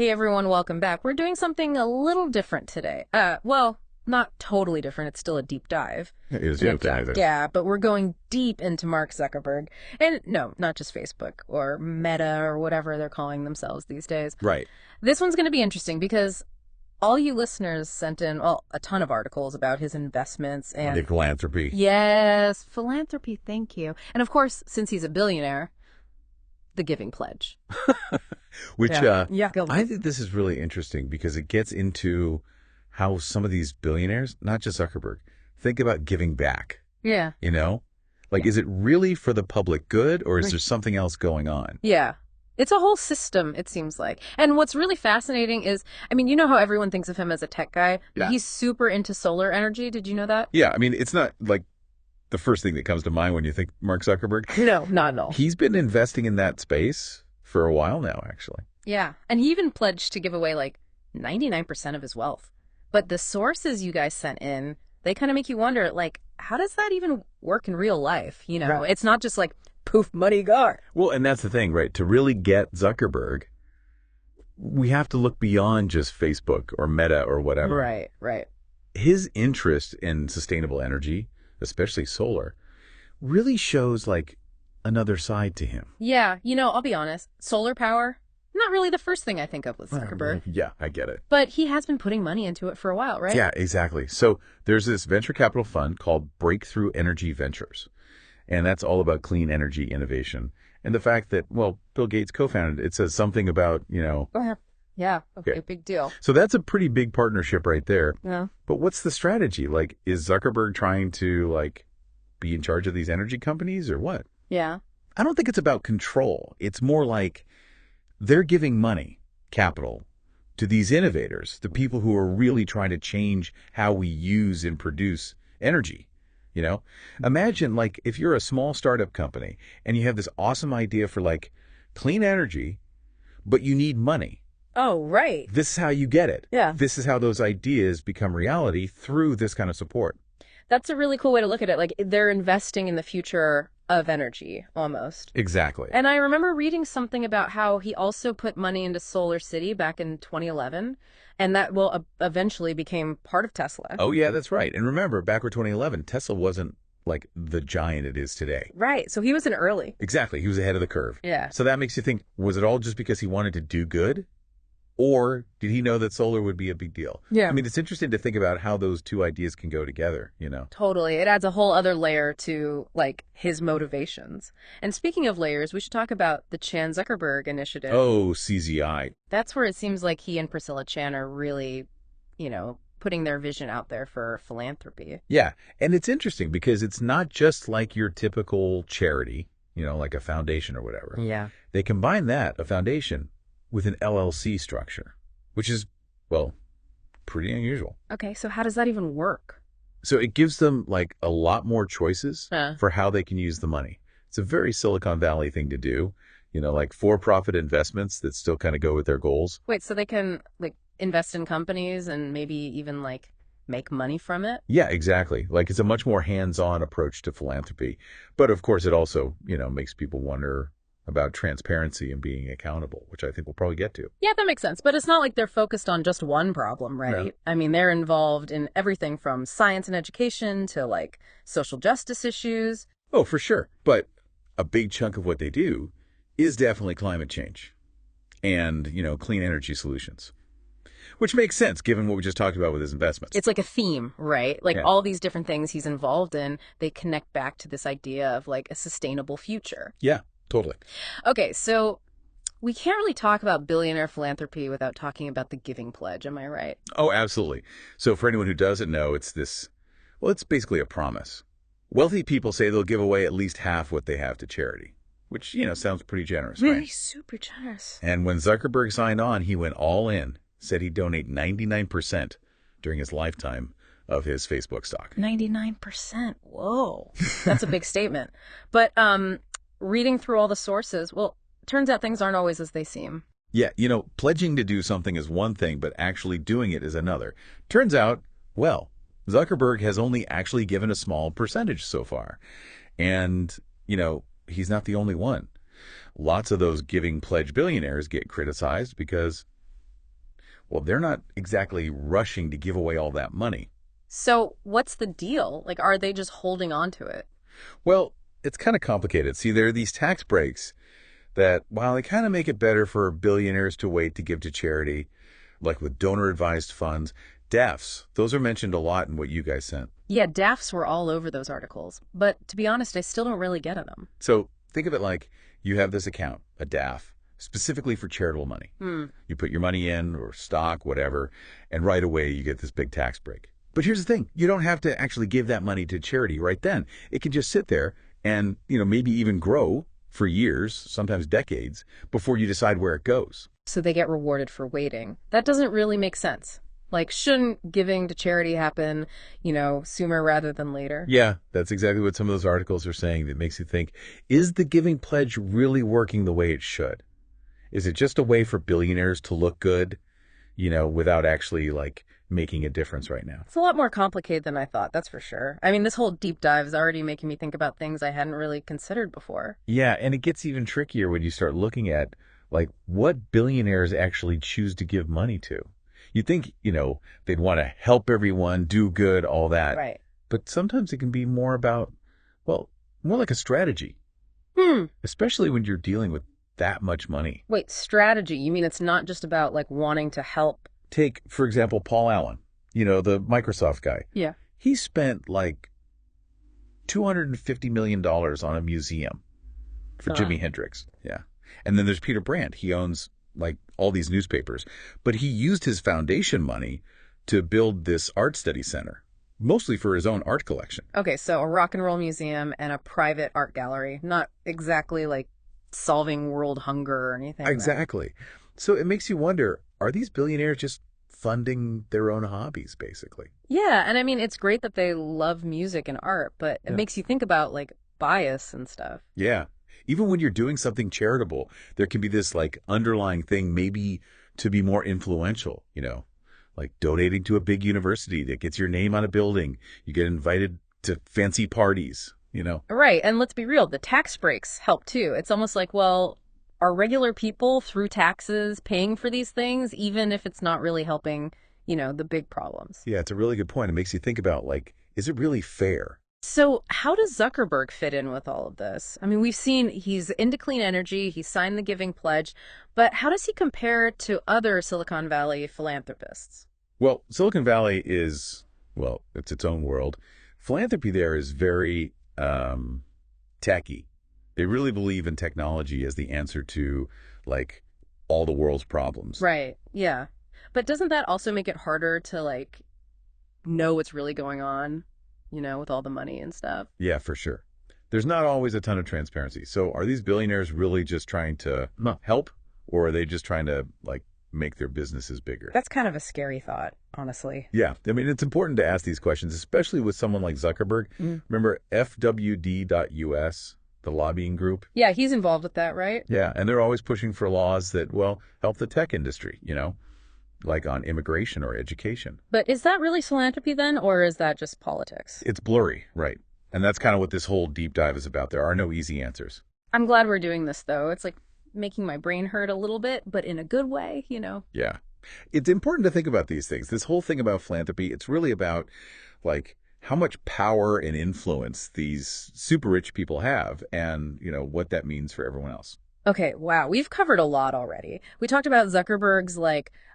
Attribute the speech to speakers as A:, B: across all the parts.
A: Hey everyone, welcome back. We're doing something a little different today. Well, not totally different. It's still a deep dive.
B: It is deep dive.
A: Yeah, but we're going deep into Mark Zuckerberg. And no, not just Facebook or Meta or whatever they're calling themselves these days.
B: Right.
A: This one's going to be interesting because all you listeners sent in, well, a ton of articles about his investments and
B: The philanthropy.
A: yes, philanthropy, thank you. And of course, since he's a billionaire, the Giving Pledge.
B: Which
A: Go.
B: I think this is really interesting because it gets into how some of these billionaires, not just Zuckerberg, think about giving back.
A: Yeah.
B: You know? Like, is it really for the public good or is there something else going on?
A: Yeah. It's a whole system, it seems like. And what's really fascinating is, I mean, you know how everyone thinks of him as a tech guy?
B: Yeah.
A: He's super into solar energy. Did you know that?
B: Yeah, I mean, it's not like the first thing that comes to mind when you think Mark Zuckerberg.
A: No, not at all.
B: He's been investing in that space for a while now, actually.
A: Yeah. And he even pledged to give away like 99% of his wealth. But the sources you guys sent in, they kind of make you wonder, like, how does that even work in real life? You know,
B: Right.
A: It's not just like, poof, money gar.
B: Well, and that's the thing, right? To really get Zuckerberg, we have to look beyond just Facebook or Meta or whatever.
A: Right.
B: His interest in sustainable energy, especially solar, really shows like another side to him.
A: Yeah. I'll be honest. Solar power, not really the first thing I think of with Zuckerberg.
B: Yeah, I get it.
A: But he has been putting money into it for a while, right?
B: Yeah, exactly. So there's this venture capital fund called Breakthrough Energy Ventures. And that's all about clean energy innovation. And the fact that, well, Bill Gates co-founded it says something about,
A: Yeah. Okay,
B: Okay.
A: big deal.
B: So that's a pretty big partnership right there.
A: Yeah.
B: But what's the strategy? Like, is Zuckerberg trying to, like, be in charge of these energy companies or what?
A: Yeah.
B: I don't think it's about control. It's more like they're giving money, capital, to these innovators, the people who are really trying to change how we use and produce energy. Imagine like if you're a small startup company and you have this awesome idea for like clean energy, but you need money.
A: Oh, right.
B: This is how you get it.
A: Yeah.
B: This is how those ideas become reality through this kind of support.
A: That's a really cool way to look at it. Like they're investing in the future of energy almost.
B: Exactly.
A: And I remember reading something about how he also put money into Solar City back in 2011, and that will eventually became part of Tesla.
B: Oh, yeah, that's right. And remember, back in 2011, Tesla wasn't like the giant it is today.
A: Right. So he was in early.
B: Exactly. He was ahead of the curve.
A: Yeah.
B: So that makes you think, was it all just because he wanted to do good? Or did he know that solar would be a big deal?
A: Yeah.
B: I mean, it's interesting to think about how those two ideas can go together,
A: Totally. It adds a whole other layer to like his motivations. And speaking of layers, we should talk about the Chan Zuckerberg initiative.
B: Oh, CZI.
A: That's where it seems like he and Priscilla Chan are really, putting their vision out there for philanthropy.
B: Yeah. And it's interesting because it's not just like your typical charity, like a foundation or whatever.
A: Yeah.
B: They combine that, a foundation, with an LLC structure, which is, well, pretty unusual.
A: Okay, so how does that even work?
B: So it gives them like a lot more choices
A: Huh.
B: for how they can use the money. It's a very Silicon Valley thing to do, like for-profit investments that still kind of go with their goals.
A: Wait, so they can like invest in companies and maybe even like make money from it?
B: Yeah, exactly. Like it's a much more hands-on approach to philanthropy. But of course, it also, makes people wonder about transparency and being accountable, which I think we'll probably get to.
A: Yeah, that makes sense. But it's not like they're focused on just one problem, right?
B: No.
A: I mean, they're involved in everything from science and education to like social justice issues.
B: Oh, for sure. But a big chunk of what they do is definitely climate change and, clean energy solutions, which makes sense given what we just talked about with his investments.
A: It's like a theme, right? Like
B: Yeah.
A: all these different things he's involved in, they connect back to this idea of like a sustainable future.
B: Yeah, totally.
A: Okay, so we can't really talk about billionaire philanthropy without talking about the Giving Pledge, am I right?
B: Oh, absolutely. So for anyone who doesn't know, it's basically a promise. Wealthy people say they'll give away at least half what they have to charity, which, sounds pretty generous, right?
A: Super generous.
B: And when Zuckerberg signed on, he went all in, said he'd donate 99% during his lifetime of his Facebook stock.
A: 99%. Whoa. That's a big statement. But reading through all the sources, well, turns out things aren't always as they seem.
B: Yeah, pledging to do something is one thing, but actually doing it is another. Turns out, well, Zuckerberg has only actually given a small percentage so far. And, he's not the only one. Lots of those giving pledge billionaires get criticized because Well, they're not exactly rushing to give away all that money.
A: So what's the deal? Like, are they just holding on to it?
B: Well, it's kind of complicated. See, there are these tax breaks that, while they kind of make it better for billionaires to wait to give to charity, like with donor-advised funds, DAFs, those are mentioned a lot in what you guys sent.
A: Yeah, DAFs were all over those articles. But to be honest, I still don't really get them.
B: So think of it like you have this account, a DAF, specifically for charitable money. You put your money in or stock, whatever, and right away you get this big tax break. But here's the thing. You don't have to actually give that money to charity right then. It can just sit there and, maybe even grow for years, sometimes decades, before you decide where it goes.
A: So they get rewarded for waiting. That doesn't really make sense. Like, shouldn't giving to charity happen, sooner rather than later?
B: Yeah, that's exactly what some of those articles are saying. That makes you think, is the giving pledge really working the way it should? Is it just a way for billionaires to look good, without actually making a difference right now?
A: It's a lot more complicated than I thought, that's for sure. I mean, this whole deep dive is already making me think about things I hadn't really considered before.
B: Yeah, and it gets even trickier when you start looking at what billionaires actually choose to give money to. You'd think, they'd want to help everyone, do good, all that.
A: Right.
B: But sometimes it can be more about, well, more like a strategy. Especially when you're dealing with that much money.
A: Wait, strategy? You mean it's not just about wanting to help?
B: Take, for example, Paul Allen, the Microsoft guy.
A: Yeah.
B: He spent $250 million on a museum for Jimi Hendrix. Yeah. And then there's Peter Brandt. He owns all these newspapers. But he used his foundation money to build this art study center, mostly for his own art collection.
A: Okay, so a rock and roll museum and a private art gallery. Not exactly solving world hunger or anything.
B: Exactly. So it makes you wonder, are these billionaires just funding their own hobbies, basically?
A: Yeah, and I mean, it's great that they love music and art, but it makes you think about bias and stuff.
B: Yeah. Even when you're doing something charitable, there can be this underlying thing, maybe to be more influential, like donating to a big university that gets your name on a building. You get invited to fancy parties,
A: Right, and let's be real, the tax breaks help too. It's almost like, well, are regular people through taxes paying for these things, even if it's not really helping, the big problems?
B: Yeah, it's a really good point. It makes you think about is it really fair?
A: So how does Zuckerberg fit in with all of this? I mean, we've seen he's into clean energy, he signed the Giving Pledge, but how does he compare to other Silicon Valley philanthropists?
B: Well, Silicon Valley is, it's its own world. Philanthropy there is very techy. They really believe in technology as the answer to all the world's problems.
A: Right, yeah. But doesn't that also make it harder to know what's really going on? With all the money and stuff.
B: Yeah, for sure. There's not always a ton of transparency. So are these billionaires really just trying to help, or are they just trying to make their businesses bigger?
A: That's kind of a scary thought, honestly.
B: Yeah. I mean, it's important to ask these questions, especially with someone like Zuckerberg. Remember FWD.US, the lobbying group?
A: Yeah, he's involved with that, right?
B: Yeah. And they're always pushing for laws that, help the tech industry, on immigration or education.
A: But is that really philanthropy then, or is that just politics?
B: It's blurry, right? And that's kind of what this whole deep dive is about. There are no easy answers.
A: I'm glad we're doing this, though. It's making my brain hurt a little bit, but in a good way,
B: Yeah. It's important to think about these things. This whole thing about philanthropy, it's really about how much power and influence these super rich people have and, what that means for everyone else.
A: Okay, wow, we've covered a lot already. We talked about Zuckerberg's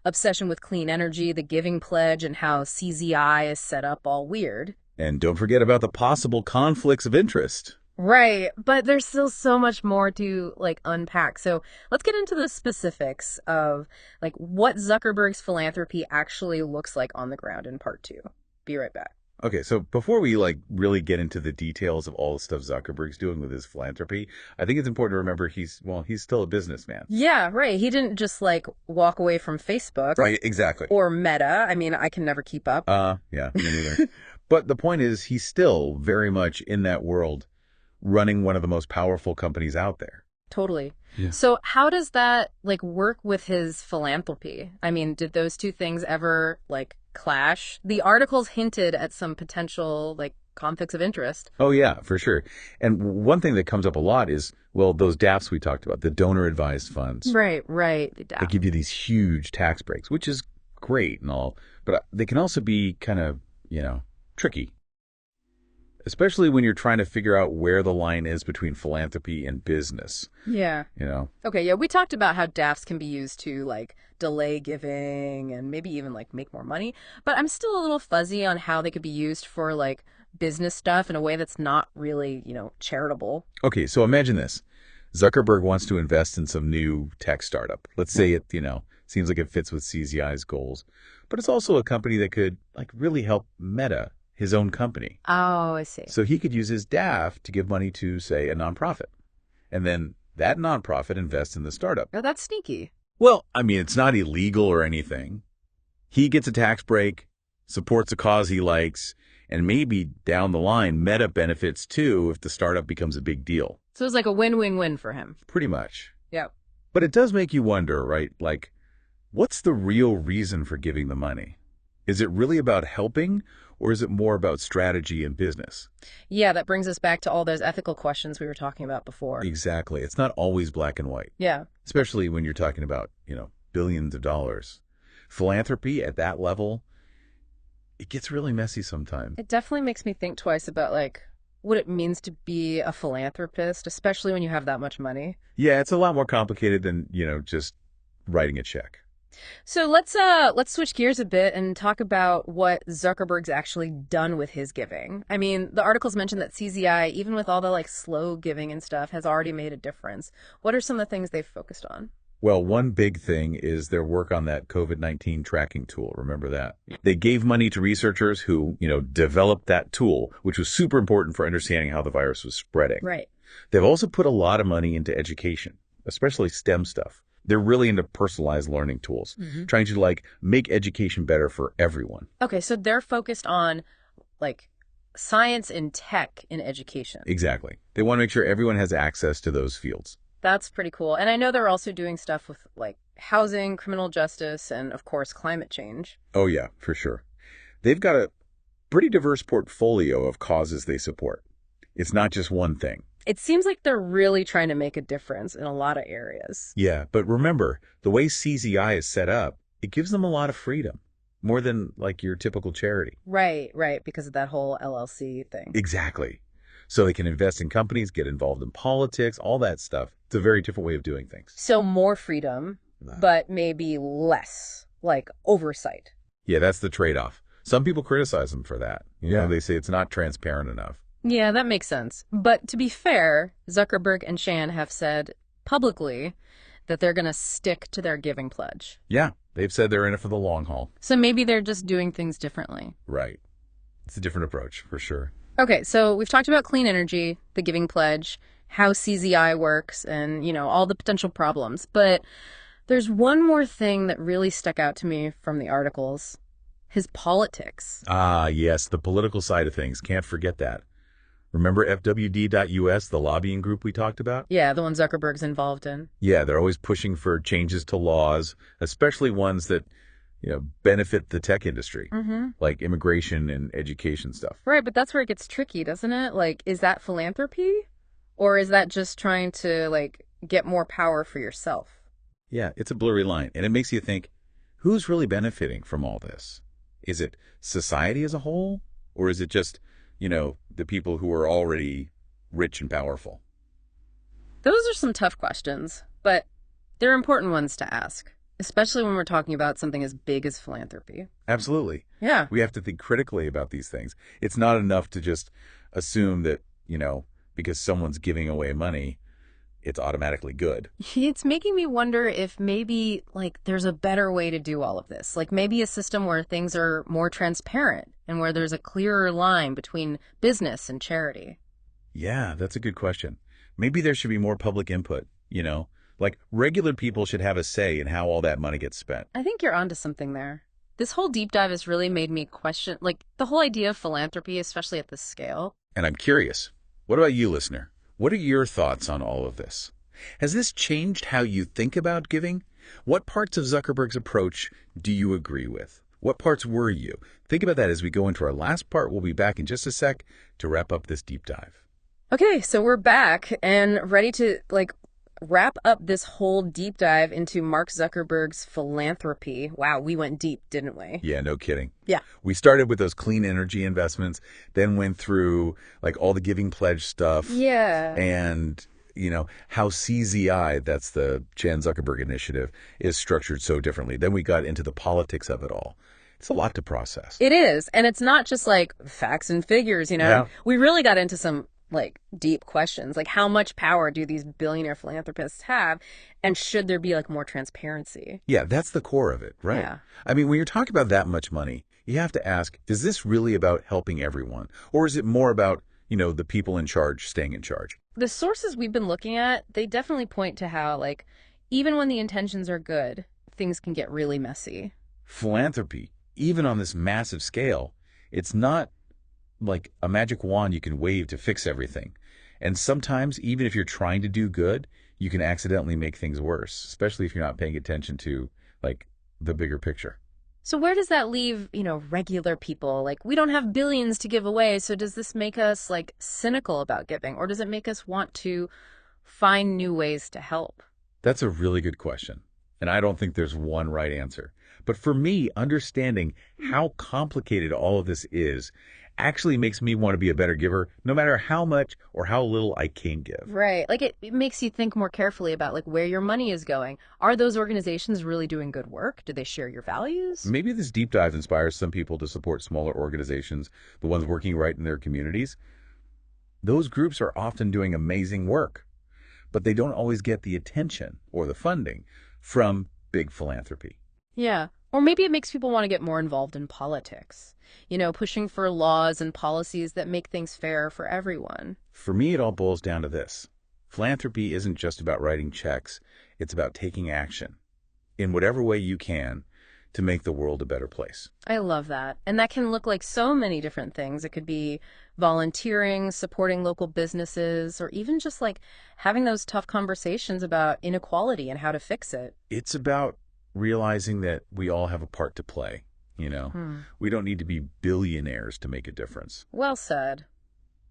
A: obsession with clean energy, the Giving Pledge, and how CZI is set up all weird.
B: And don't forget about the possible conflicts of interest.
A: Right, but there's still so much more to unpack. So let's get into the specifics of what Zuckerberg's philanthropy actually looks like on the ground in part 2. Be right back.
B: Okay, so before we really get into the details of all the stuff Zuckerberg's doing with his philanthropy, I think it's important to remember he's still a businessman.
A: Yeah, right. He didn't just walk away from Facebook.
B: Right, exactly.
A: Or Meta. I mean, I can never keep up.
B: Yeah, me neither. But the point is, he's still very much in that world, running one of the most powerful companies out there.
A: Totally.
B: Yeah.
A: So how does that work with his philanthropy? I mean, did those two things ever clash? The articles hinted at some potential conflicts of interest.
B: Oh yeah, for sure. And one thing that comes up a lot is, those DAFs we talked about, the donor advised funds.
A: Right. The
B: They
A: DAP.
B: give you these huge tax breaks, which is great and all, but they can also be kind of, tricky, especially when you're trying to figure out where the line is between philanthropy and business,
A: Yeah.
B: you know?
A: Okay, yeah, we talked about how DAFs can be used to like delay giving and maybe even like make more money, but I'm still a little fuzzy on how they could be used for like business stuff in a way that's not really, charitable.
B: Okay, so imagine this. Zuckerberg wants to invest in some new tech startup. Let's say it, seems like it fits with CZI's goals, but it's also a company that could like really help Meta, his own company.
A: Oh, I see.
B: So he could use his DAF to give money to, say, a nonprofit. And then that nonprofit invests in the startup.
A: Oh, that's sneaky.
B: Well, I mean, it's not illegal or anything. He gets a tax break, supports a cause he likes, and maybe down the line, Meta benefits too if the startup becomes a big deal.
A: So it's like a win-win-win for him.
B: Pretty much.
A: Yeah.
B: But it does make you wonder, right? Like, what's the real reason for giving the money? Is it really about helping, or is it more about strategy and business?
A: Yeah, that brings us back to all those ethical questions we were talking about before.
B: Exactly. It's not always black and white,
A: Yeah.
B: especially when you're talking about, billions of dollars. Philanthropy at that level, it gets really messy sometimes.
A: It definitely makes me think twice about like what it means to be a philanthropist, especially when you have that much money.
B: Yeah, it's a lot more complicated than, just writing a check.
A: So let's switch gears a bit and talk about what Zuckerberg's actually done with his giving. I mean, the articles mentioned that CZI, even with all the like slow giving and stuff, has already made a difference. What are some of the things they've focused on?
B: Well, one big thing is their work on that COVID-19 tracking tool. Remember that? They gave money to researchers who, developed that tool, which was super important for understanding how the virus was spreading.
A: Right.
B: They've also put a lot of money into education, especially STEM stuff. They're really into personalized learning tools, trying to like make education better for everyone.
A: Okay, so they're focused on like science and tech in education.
B: Exactly. They want to make sure everyone has access to those fields.
A: That's pretty cool. And I know they're also doing stuff with like housing, criminal justice, and of course, climate change.
B: Oh, yeah, for sure. They've got a pretty diverse portfolio of causes they support. It's not just one thing.
A: It seems like they're really trying to make a difference in a lot of areas.
B: Yeah, but remember, the way CZI is set up, it gives them a lot of freedom, more than like your typical charity.
A: Right, because of that whole LLC thing.
B: Exactly. So they can invest in companies, get involved in politics, all that stuff. It's a very different way of doing things.
A: So more freedom, but maybe less, like oversight.
B: Yeah, that's the trade-off. Some people criticize them for that. They say it's not transparent enough.
A: Yeah, that makes sense. But to be fair, Zuckerberg and Shan have said publicly that they're going to stick to their giving pledge.
B: Yeah, they've said they're in it for the long haul.
A: So maybe they're just doing things differently.
B: Right. It's a different approach, for sure.
A: Okay, so we've talked about clean energy, the giving pledge, how CZI works, and, all the potential problems. But there's one more thing that really stuck out to me from the articles, his politics.
B: Ah, yes, the political side of things. Can't forget that. Remember FWD.US, the lobbying group we talked about?
A: Yeah, the one Zuckerberg's involved in.
B: Yeah, they're always pushing for changes to laws, especially ones that, benefit the tech industry, like immigration and education stuff.
A: Right, but that's where it gets tricky, doesn't it? Like, is that philanthropy? Or is that just trying to, like, get more power for yourself?
B: Yeah, it's a blurry line, and it makes you think, who's really benefiting from all this? Is it society as a whole, or is it just, the people who are already rich and powerful?
A: Those are some tough questions, but they're important ones to ask, especially when we're talking about something as big as philanthropy.
B: Absolutely.
A: Yeah.
B: We have to think critically about these things. It's not enough to just assume that, because someone's giving away money, it's automatically good.
A: It's making me wonder if maybe, like, there's a better way to do all of this. Like, maybe a system where things are more transparent and where there's a clearer line between business and charity.
B: Yeah, that's a good question. Maybe there should be more public input, Like, regular people should have a say in how all that money gets spent.
A: I think you're onto something there. This whole deep dive has really made me question, like, the whole idea of philanthropy, especially at this scale.
B: And I'm curious, what about you, listener? What are your thoughts on all of this? Has this changed how you think about giving? What parts of Zuckerberg's approach do you agree with? What parts worry you? Think about that as we go into our last part. We'll be back in just a sec to wrap up this deep dive.
A: Okay, so we're back and ready to, like, wrap up this whole deep dive into Mark Zuckerberg's philanthropy. Wow, we went deep, didn't we?
B: Yeah, no kidding.
A: Yeah.
B: We started with those clean energy investments, then went through like all the Giving Pledge stuff
A: Yeah.
B: and how CZI, that's the Chan Zuckerberg initiative, is structured so differently. Then we got into the politics of it all. It's a lot to process.
A: It is. And it's not just like facts and figures,
B: Yeah.
A: We really got into some like deep questions. Like how much power do these billionaire philanthropists have? And should there be like more transparency?
B: Yeah, that's the core of it, right?
A: Yeah.
B: I mean, when you're talking about that much money, you have to ask, is this really about helping everyone? Or is it more about, the people in charge staying in charge?
A: The sources we've been looking at, they definitely point to how like even when the intentions are good, things can get really messy.
B: Philanthropy, even on this massive scale, it's not like a magic wand you can wave to fix everything. And sometimes, even if you're trying to do good, you can accidentally make things worse, especially if you're not paying attention to, like, the bigger picture.
A: So where does that leave, regular people? Like we don't have billions to give away, so does this make us like cynical about giving or does it make us want to find new ways to help?
B: That's a really good question. And I don't think there's one right answer. But for me, understanding how complicated all of this is actually makes me want to be a better giver, no matter how much or how little I can give.
A: Right. Like it makes you think more carefully about like where your money is going. Are those organizations really doing good work? Do they share your values?
B: Maybe this deep dive inspires some people to support smaller organizations, the ones working right in their communities. Those groups are often doing amazing work, but they don't always get the attention or the funding from big philanthropy.
A: Yeah. Or maybe it makes people want to get more involved in politics, pushing for laws and policies that make things fair for everyone.
B: For me, it all boils down to this. Philanthropy isn't just about writing checks. It's about taking action in whatever way you can to make the world a better place.
A: I love that. And that can look like so many different things. It could be volunteering, supporting local businesses, or even just like having those tough conversations about inequality and how to fix it.
B: It's about realizing that we all have a part to play.
A: Hmm.
B: We don't need to be billionaires to make a difference.
A: Well said.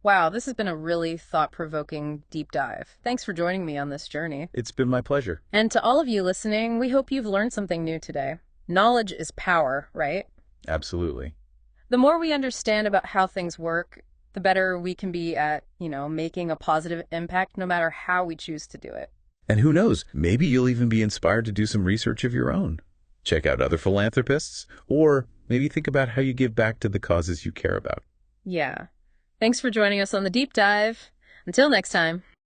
A: Wow, this has been a really thought-provoking deep dive. Thanks for joining me on this journey.
B: It's been my pleasure.
A: And to all of you listening, we hope you've learned something new today. Knowledge is power, right?
B: Absolutely.
A: The more we understand about how things work, the better we can be at, making a positive impact no matter how we choose to do it.
B: And who knows, maybe you'll even be inspired to do some research of your own. Check out other philanthropists, or maybe think about how you give back to the causes you care about.
A: Yeah. Thanks for joining us on the deep dive. Until next time.